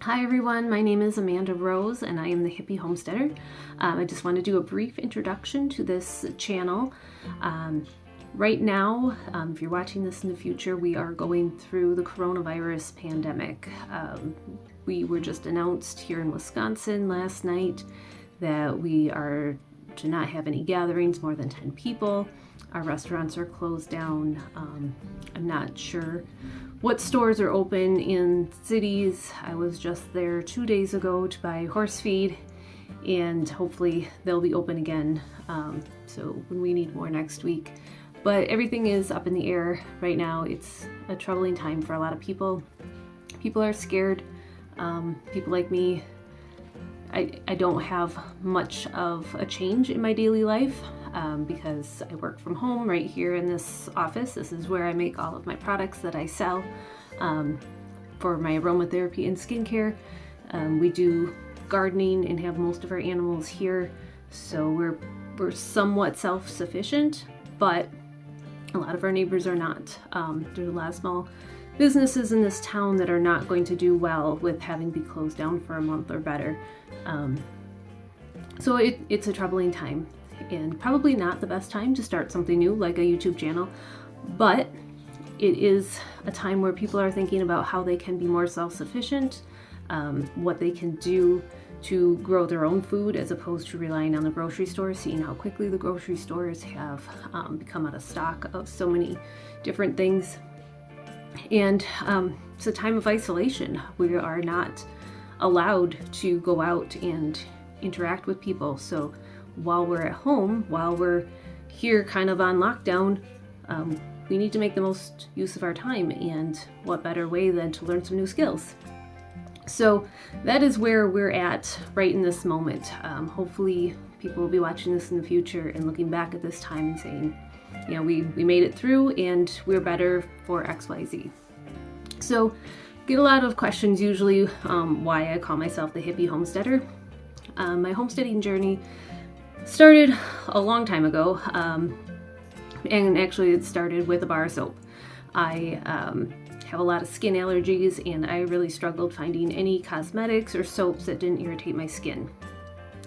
Hi everyone, my name is Amanda Rose and I am the Hippie Homesteader. I just want to do a brief introduction to this channel. Right now, if you're watching this in the future, we are going through the coronavirus pandemic. We were just announced here in Wisconsin last night that we are to not have any gatherings more than 10 people. Our restaurants are closed down. I'm not sure what stores are open in cities. I was just there 2 days ago to buy horse feed, and hopefully they'll be open again. So when we need more next week. But everything is up in the air right now. It's a troubling time for a lot of people. People are scared. People like me, I don't have much of a change in my daily life because I work from home right here in this office. This is where I make all of my products that I sell for my aromatherapy and skincare. We do gardening and have most of our animals here, so we're somewhat self-sufficient, but a lot of our neighbors are not. There's a lot of small businesses in this town that are not going to do well with having to be closed down for a month or better. So it's a troubling time, and probably not the best time to start something new like a YouTube channel, but it is a time where people are thinking about how they can be more self-sufficient, what they can do to grow their own food as opposed to relying on the grocery store, seeing how quickly the grocery stores have become out of stock of so many different things. And it's a time of isolation. We are not allowed to go out and interact with people. So while we're at home, while we're here kind of on lockdown, we need to make the most use of our time, and what better way than to learn some new skills. So that is where we're at right in this moment. Hopefully people will be watching this in the future and looking back at this time and saying, you know, we made it through and we're better for XYZ. So get a lot of questions usually why I call myself the Hippie Homesteader. My homesteading journey started a long time ago, and actually it started with a bar of soap. I have a lot of skin allergies, and I really struggled finding any cosmetics or soaps that didn't irritate my skin.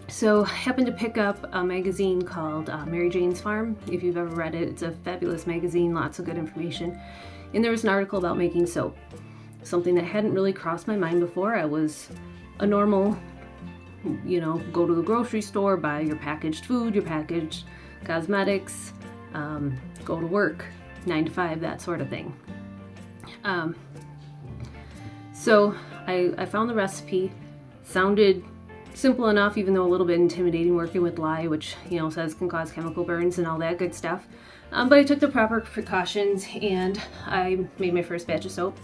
So I happened to pick up a magazine called Mary Jane's Farm. If you've ever read it, it's a fabulous magazine, lots of good information. And there was an article about making soap, something that hadn't really crossed my mind before. I was a normal, you know, go to the grocery store, buy your packaged food, your packaged cosmetics, go to work, 9 to 5, that sort of thing. So I found the recipe. Sounded simple enough, even though a little bit intimidating, working with lye, which, you know, says can cause chemical burns and all that good stuff. But I took the proper precautions and I made my first batch of soap.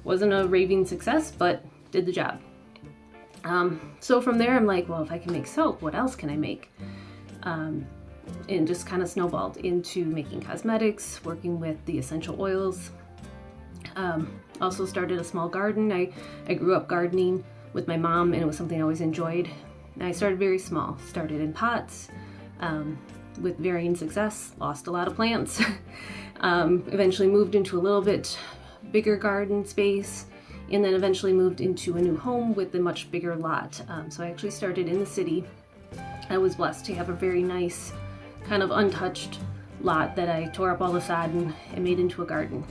Wasn't a raving success, but did the job. So from there, I'm like, well, if I can make soap, what else can I make? And just kind of snowballed into making cosmetics, working with the essential oils. Also started a small garden. I grew up gardening with my mom, and it was something I always enjoyed. And I started very small, started in pots, with varying success, lost a lot of plants. Eventually moved into a little bit bigger garden space, and then eventually moved into a new home with a much bigger lot. So I actually started in the city. I was blessed to have a very nice, kind of untouched lot that I tore up all the sod and made into a garden.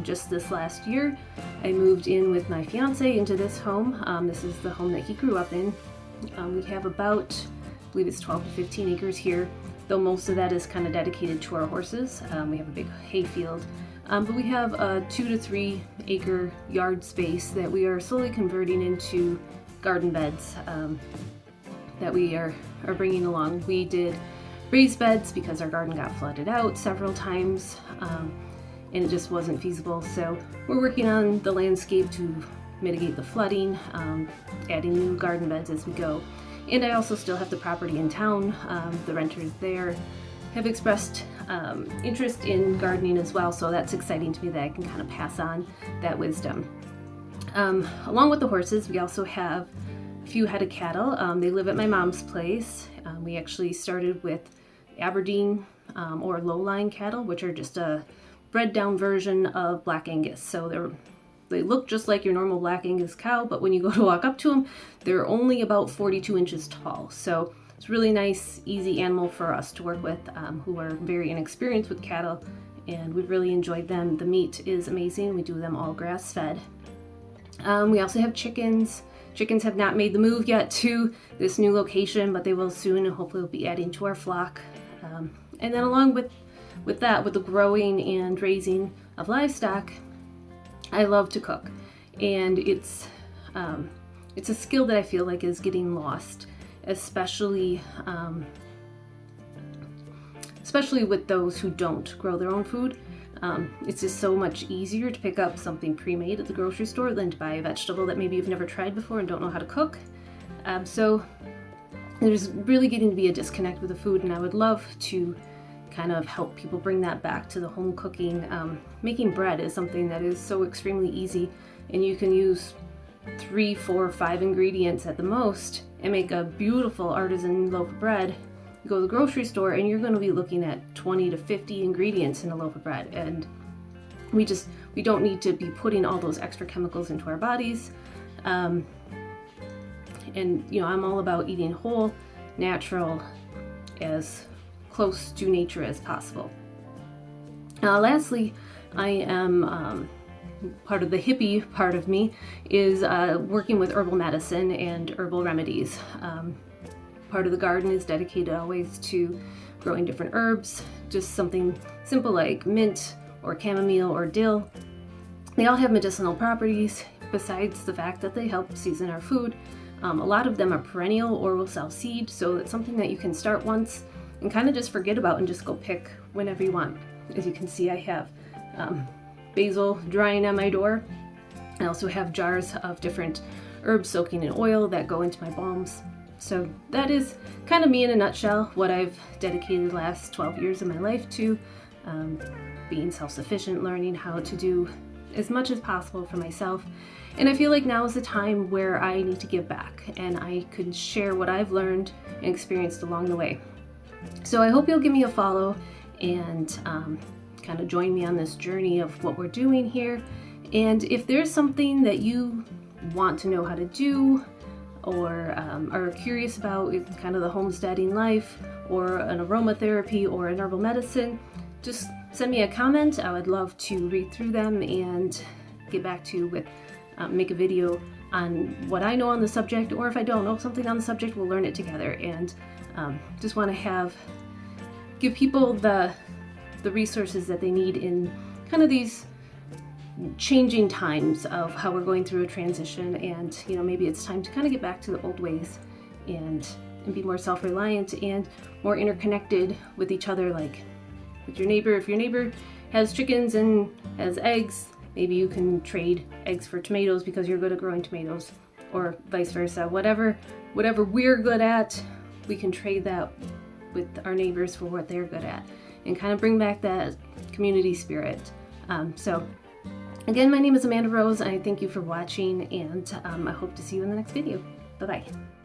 Just this last year, I moved in with my fiance into this home. This is the home that he grew up in. We have about, I believe it's 12 to 15 acres here, though most of that is kind of dedicated to our horses. We have a big hay field, but we have a 2 to 3 acre yard space that we are slowly converting into garden beds that we are bringing along. We did raised beds because our garden got flooded out several times, and it just wasn't feasible. So we're working on the landscape to mitigate the flooding, adding new garden beds as we go. And I also still have the property in town. The renters there have expressed interest in gardening as well, so that's exciting to me that I can kind of pass on that wisdom. Along with the horses, we also have a few head of cattle. They live at my mom's place. We actually started with Aberdeen or low-line cattle, which are just a bred down version of Black Angus. So they're They look just like your normal Black Angus cow, but when you go to walk up to them, they're only about 42 inches tall. So it's a really nice, easy animal for us to work with who are very inexperienced with cattle, and we really enjoyed them. The meat is amazing. We do them all grass-fed. We also have chickens. Chickens have not made the move yet to this new location, but they will soon, and hopefully we'll be adding to our flock. And then along with that, with the growing and raising of livestock, I love to cook, and it's a skill that I feel like is getting lost, especially with those who don't grow their own food. It's just so much easier to pick up something pre-made at the grocery store than to buy a vegetable that maybe you've never tried before and don't know how to cook. So there's really getting to be a disconnect with the food, and I would love to kind of help people bring that back to the home cooking. Making bread is something that is so extremely easy, and you can use 3, 4, 5 ingredients at the most and make a beautiful artisan loaf of bread. You go to the grocery store and you're going to be looking at 20 to 50 ingredients in a loaf of bread, and we don't need to be putting all those extra chemicals into our bodies. And I'm all about eating whole, natural, as close to nature as possible. Lastly, I am part of the hippie part of me is working with herbal medicine and herbal remedies. Part of the garden is dedicated always to growing different herbs, just something simple like mint or chamomile or dill. They all have medicinal properties besides the fact that they help season our food. A lot of them are perennial or will self-seed, so it's something that you can start once and kind of just forget about and just go pick whenever you want. As you can see, I have basil drying on my door. I also have jars of different herbs soaking in oil that go into my balms. So that is kind of me in a nutshell, what I've dedicated the last 12 years of my life to, being self-sufficient, learning how to do as much as possible for myself. And I feel like now is the time where I need to give back, and I could share what I've learned and experienced along the way. So I hope you'll give me a follow and kind of join me on this journey of what we're doing here. And if there's something that you want to know how to do, or are curious about kind of the homesteading life, or an aromatherapy, or an herbal medicine, just send me a comment. I would love to read through them and get back to you with make a video on what I know on the subject, or if I don't know something on the subject, we'll learn it together. And just want to give people the resources that they need in kind of these changing times of how we're going through a transition, and maybe it's time to kind of get back to the old ways and be more self-reliant and more interconnected with each other, like with your neighbor. If your neighbor has chickens and has eggs, maybe you can trade eggs for tomatoes because you're good at growing tomatoes, or vice versa. Whatever we're good at, we can trade that with our neighbors for what they're good at, and kind of bring back that community spirit. So again, my name is Amanda Rose, and I thank you for watching, and I hope to see you in the next video. Bye-bye.